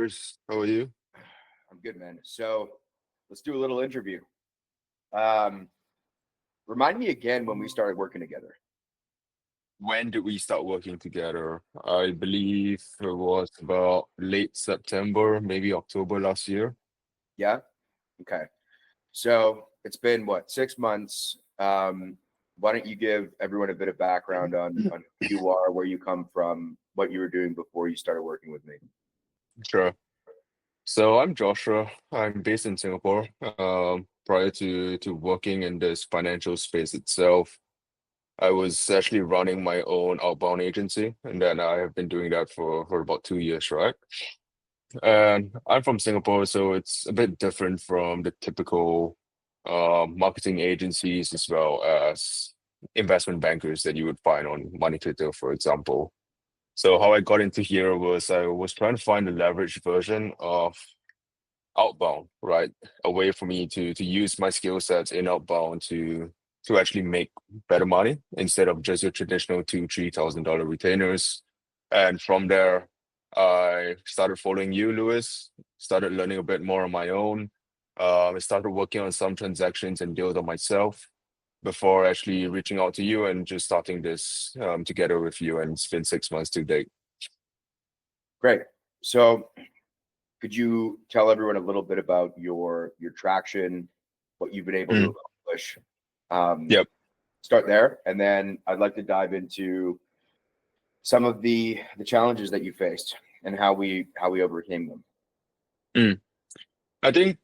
Lewis. How are you? I'm good, man. So let's do a little interview. Um, Remind me again when we started working together. When did we start working together? I believe it was about late September, maybe October last year. Yeah. Okay. So it's been what, 6 months. Why don't you give everyone a bit of background on who you are, where you come from, what you were doing before you started working with me? Sure. So I'm Joshua. I'm based in Singapore. Prior to working in this financial space itself, I was actually running my own outbound agency, and then I have been doing that for about 2 years, right? And I'm from Singapore, so it's a bit different from the typical marketing agencies as well as investment bankers that you would find on Money Twitter, for example. So how I got into here was I was trying to find the leverage version of outbound, right? A way for me to use my skill sets in outbound to actually make better money instead of just your traditional $2,000-3,000 retainers. And from there, I started following you, Lewis. Started learning a bit more on my own. I started working on some transactions and deals on myself before actually reaching out to you and just starting this together with you. And it's been 6 months to date. Great. So could you tell everyone a little bit about your traction, what you've been able to accomplish? Yep. Start there, and then I'd like to dive into some of the challenges that you faced and how we overcame them. I think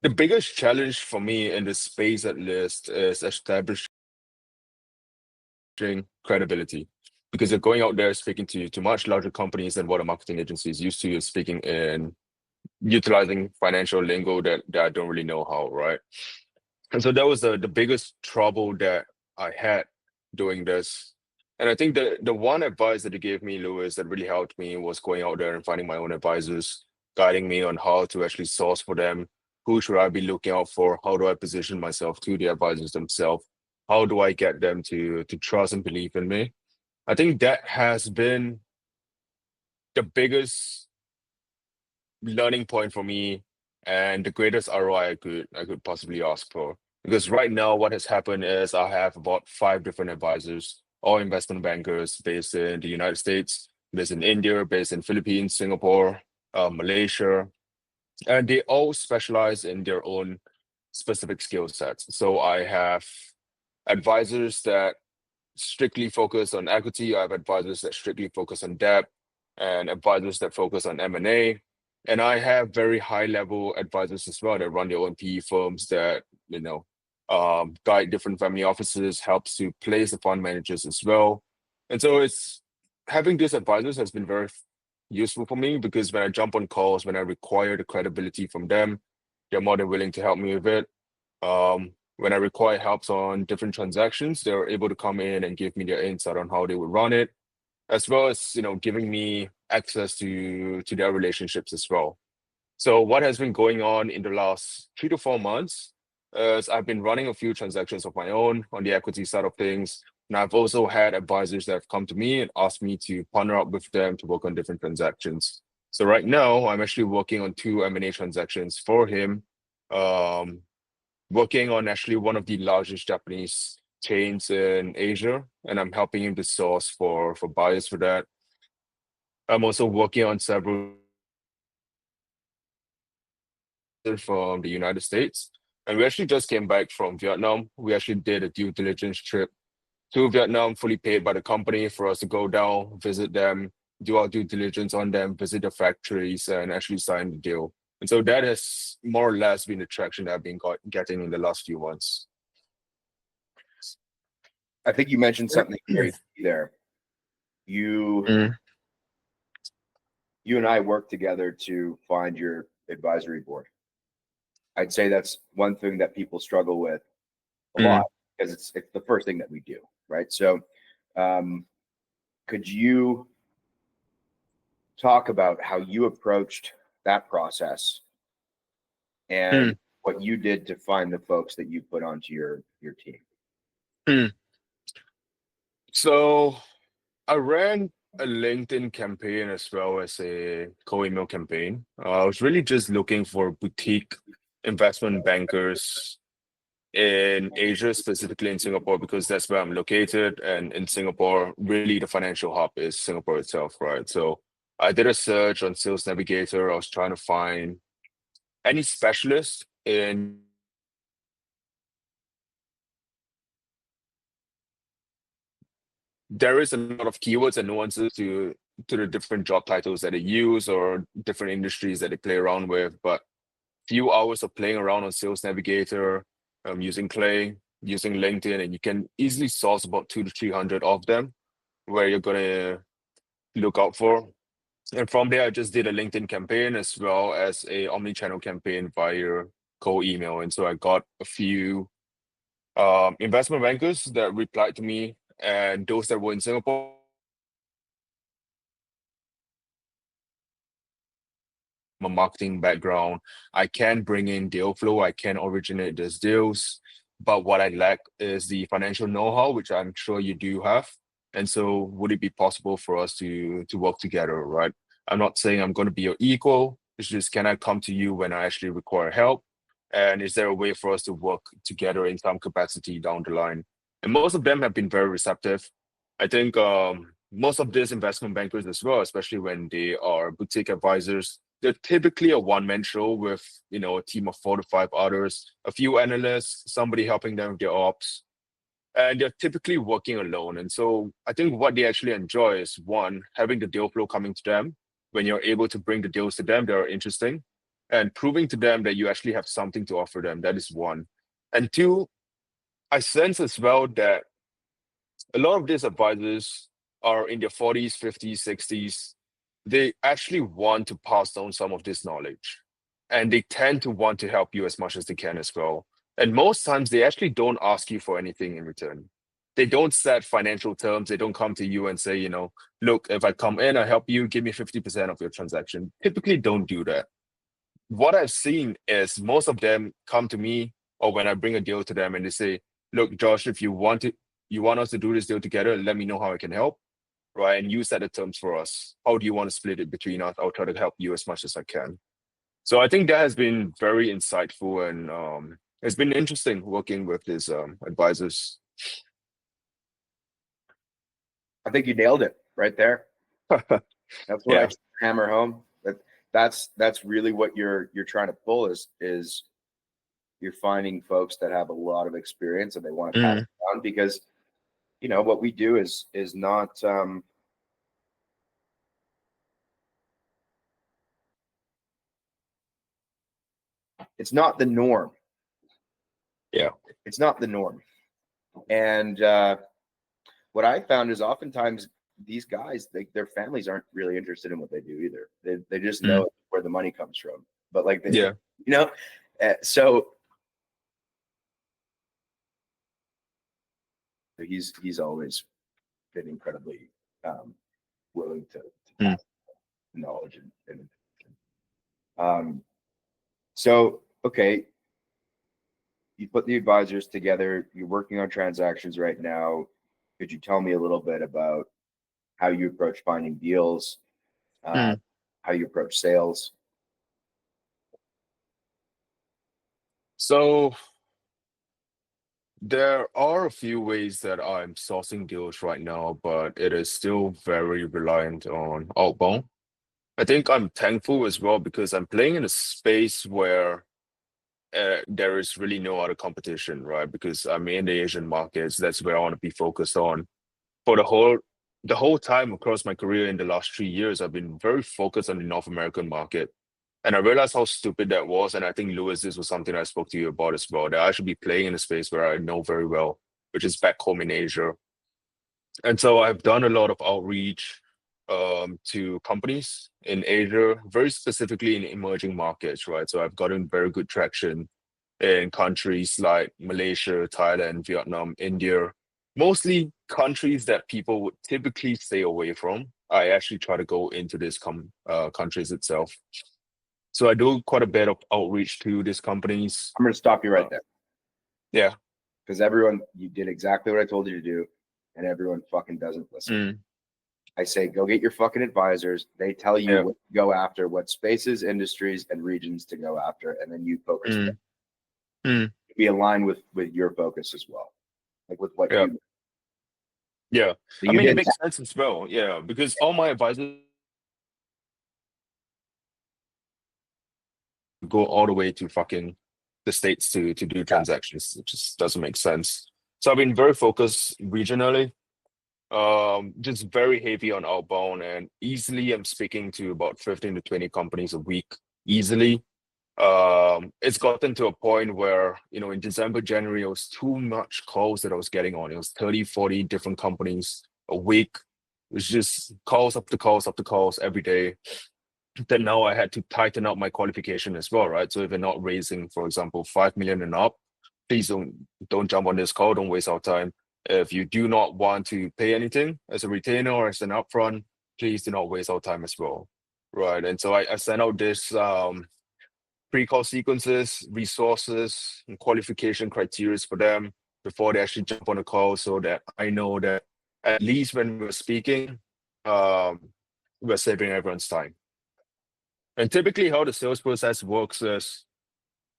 the biggest challenge for me in this space at least is establishing credibility, because you're going out there speaking to much larger companies than what a marketing agency is used to. You're speaking in utilizing financial lingo that I don't really know how, right? And so that was the biggest trouble that I had doing this. And I think the one advice that you gave me, Lewis, that really helped me was going out there and finding my own advisors, guiding me on how to actually source for them. Who should I be looking out for? How do I position myself to the advisors themselves? How do I get them to trust and believe in me? I think that has been the biggest learning point for me and the greatest ROI I could possibly ask for. Because right now, what has happened is I have about 5 different advisors, all investment bankers based in the United States, based in India, based in Philippines, Singapore, Malaysia, and they all specialize in their own specific skill sets. So I have advisors that strictly focus on equity. I have advisors that strictly focus on debt, and advisors that focus on M&A. And I have very high level advisors as well that run their own PE firms that, guide different family offices, helps to place the fund managers as well. And so it's having these advisors has been very useful for me, because when I jump on calls, when I require the credibility from them, they're more than willing to help me with it. When I require help on different transactions, they're able to come in and give me their insight on how they would run it, as well as giving me access to their relationships as well. So what has been going on in the last 3 to 4 months is I've been running a few transactions of my own on the equity side of things. And I've also had advisors that have come to me and asked me to partner up with them to work on different transactions. So right now, I'm actually working on 2 M&A transactions for him, working on actually one of the largest Japanese chains in Asia, and I'm helping him to source for buyers for that. I'm also working on several from the United States. And we actually just came back from Vietnam. We actually did a due diligence trip to Vietnam, fully paid by the company, for us to go down, visit them, do our due diligence on them, visit the factories, and actually sign the deal. And so that has more or less been the traction that I've been getting in the last few months. I think you mentioned something very key there. You and I worked together to find your advisory board. I'd say that's one thing that people struggle with a lot, because it's the first thing that we do, right? So could you talk about how you approached that process and what you did to find the folks that you put onto your team? So I ran a LinkedIn campaign as well as a cold email campaign. I was really just looking for boutique investment bankers in Asia, specifically in Singapore, because that's where I'm located. And in Singapore, really the financial hub is Singapore itself, right? So I did a search on Sales Navigator. I was trying to find any specialist in there is a lot of keywords and nuances to the different job titles that they use or different industries that they play around with. But few hours of playing around on Sales Navigator, using Clay, using LinkedIn, and you can easily source about 200 to 300 of them where you're gonna look out for. And from there, I just did a LinkedIn campaign as well as a omni-channel campaign via cold email. And so I got a few investment bankers that replied to me, and those that were in Singapore. A marketing background, I can bring in deal flow, I can originate these deals, but what I lack is the financial know-how, which I'm sure you do have. And so would it be possible for us to work together, right? I'm not saying I'm going to be your equal. It's just, can I come to you when I actually require help? And is there a way for us to work together in some capacity down the line? And most of them have been very receptive. I think most of these investment bankers as well, especially when they are boutique advisors, they're typically a one-man show with, a team of 4 to 5 others, a few analysts, somebody helping them with their ops, and they're typically working alone. And so I think what they actually enjoy is, one, having the deal flow coming to them. When you're able to bring the deals to them, they're interesting, and proving to them that you actually have something to offer them. That is one. And two, I sense as well that a lot of these advisors are in their 40s, 50s, 60s. They actually want to pass down some of this knowledge, and they tend to want to help you as much as they can as well. And most times they actually don't ask you for anything in return. They don't set financial terms. They don't come to you and say, look, if I come in, I help you, give me 50% of your transaction. Typically don't do that. What I've seen is most of them come to me, or when I bring a deal to them and they say, look, Josh, if you want us to do this deal together, let me know how I can help, right? And you set the terms for us. How do you want to split it between us? I'll try to help you as much as I can. So I think that has been very insightful, and it's been interesting working with these advisors. I think you nailed it right there. That's what I hammer home. That's really what you're trying to pull is you're finding folks that have a lot of experience and they want to pass it on, because what we do is not it's not the norm. Yeah. It's not the norm. And what I found is oftentimes these guys, their families aren't really interested in what they do either. They just know where the money comes from. But like, so he's always been incredibly willing to pass knowledge and so okay, you put the advisors together, you're working on transactions right now. Could you tell me a little bit about how you approach finding deals, how you approach sales? So there are a few ways that I'm sourcing deals right now, but it is still very reliant on outbound. I think I'm thankful as well because I'm playing in a space where there is really no other competition, right? Because I'm in the Asian markets. That's where I want to be focused on. For the whole time across my career in the last 3 years, I've been very focused on the North American market. And I realized how stupid that was. And I think, Lewis, this was something I spoke to you about as well, that I should be playing in a space where I know very well, which is back home in Asia. And so I've done a lot of outreach to companies in Asia, very specifically in emerging markets, right? So I've gotten very good traction in countries like Malaysia, Thailand, Vietnam, India, mostly countries that people would typically stay away from. I actually try to go into these countries itself. So I do quite a bit of outreach to these companies. I'm going to stop you right there. Yeah. Because you did exactly what I told you to do, and everyone fucking doesn't listen. I say, go get your fucking advisors. They tell you what to go after, what spaces, industries, and regions to go after, and then you focus. Be aligned with your focus as well, like with what you. Yeah, So I mean, it makes sense as well. Yeah, because all my advisors go all the way to fucking the States to do transactions. It just doesn't make sense. So I've been very focused regionally, just very heavy on outbound, and easily I'm speaking to about 15 to 20 companies a week, easily. It's gotten to a point where, in December, January, it was too much calls that I was getting on. It was 30, 40 different companies a week. It was just calls up to calls up to calls every day. Then now I had to tighten up my qualification as well, right? So if you're not raising, for example, 5 million and up, please don't jump on this call. Don't waste our time. If you do not want to pay anything as a retainer or as an upfront, please do not waste our time as well, right? And so I sent out this pre-call sequences, resources, and qualification criteria for them before they actually jump on a call, so that I know that at least when we're speaking, we're saving everyone's time. And typically how the sales process works is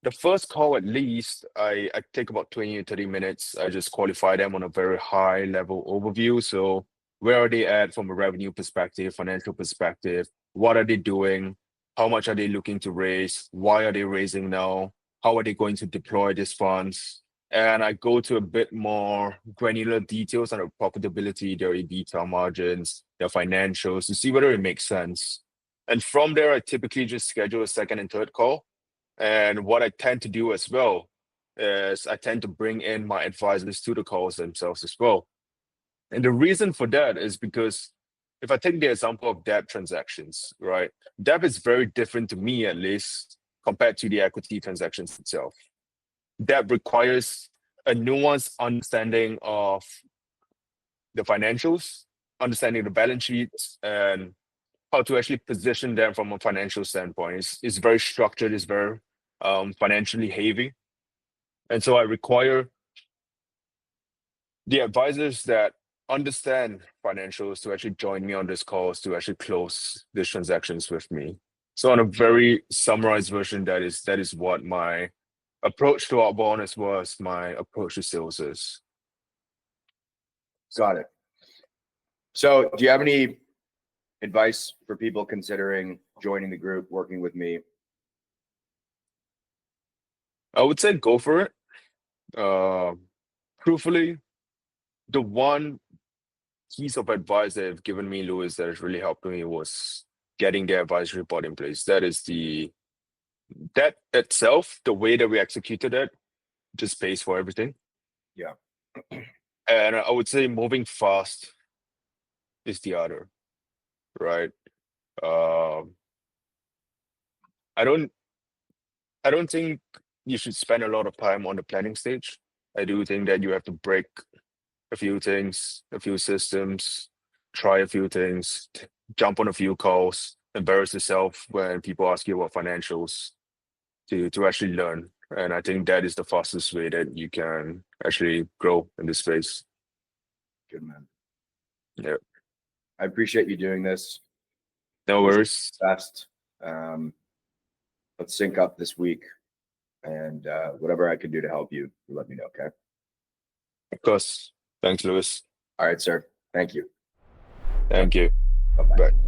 the first call, at least, I take about 20 to 30 minutes. I just qualify them on a very high level overview. So where are they at from a revenue perspective, financial perspective? What are they doing? How much are they looking to raise? Why are they raising now? How are they going to deploy these funds? And I go to a bit more granular details on their profitability, their EBITDA margins, their financials, to see whether it makes sense. And from there, I typically just schedule a second and third call. And what I tend to do as well is I tend to bring in my advisors to the calls themselves as well. And the reason for that is because if I take the example of debt transactions, right? Debt is very different to me, at least, compared to the equity transactions itself. Debt requires a nuanced understanding of the financials, understanding the balance sheets, and how to actually position them from a financial standpoint. It's very structured, it's very financially heavy. And so I require the advisors that understand financials to actually join me on this calls to actually close these transactions with me. So on a very summarized version, that is what my approach to outbound as well as my approach to sales is. Got it. So do you have any advice for people considering joining the group, working with me? I would say go for it. Truthfully, the one piece of advice they've given me, Louis, that has really helped me was getting the advisory board in place. That itself, the way that we executed it, just pays for everything. Yeah. And I would say moving fast is the other, right? I don't think you should spend a lot of time on the planning stage. I do think that you have to break a few things, a few systems, try a few things, jump on a few calls, embarrass yourself when people ask you about financials to actually learn. And I think that is the fastest way that you can actually grow in this space. Good, man. Yeah. I appreciate you doing this. No worries. Best. Let's sync up this week, and whatever I can do to help you, let me know, okay? Of course. Thanks, Louis. All right, sir. Thank you. Thank you. Bye-bye. Bye.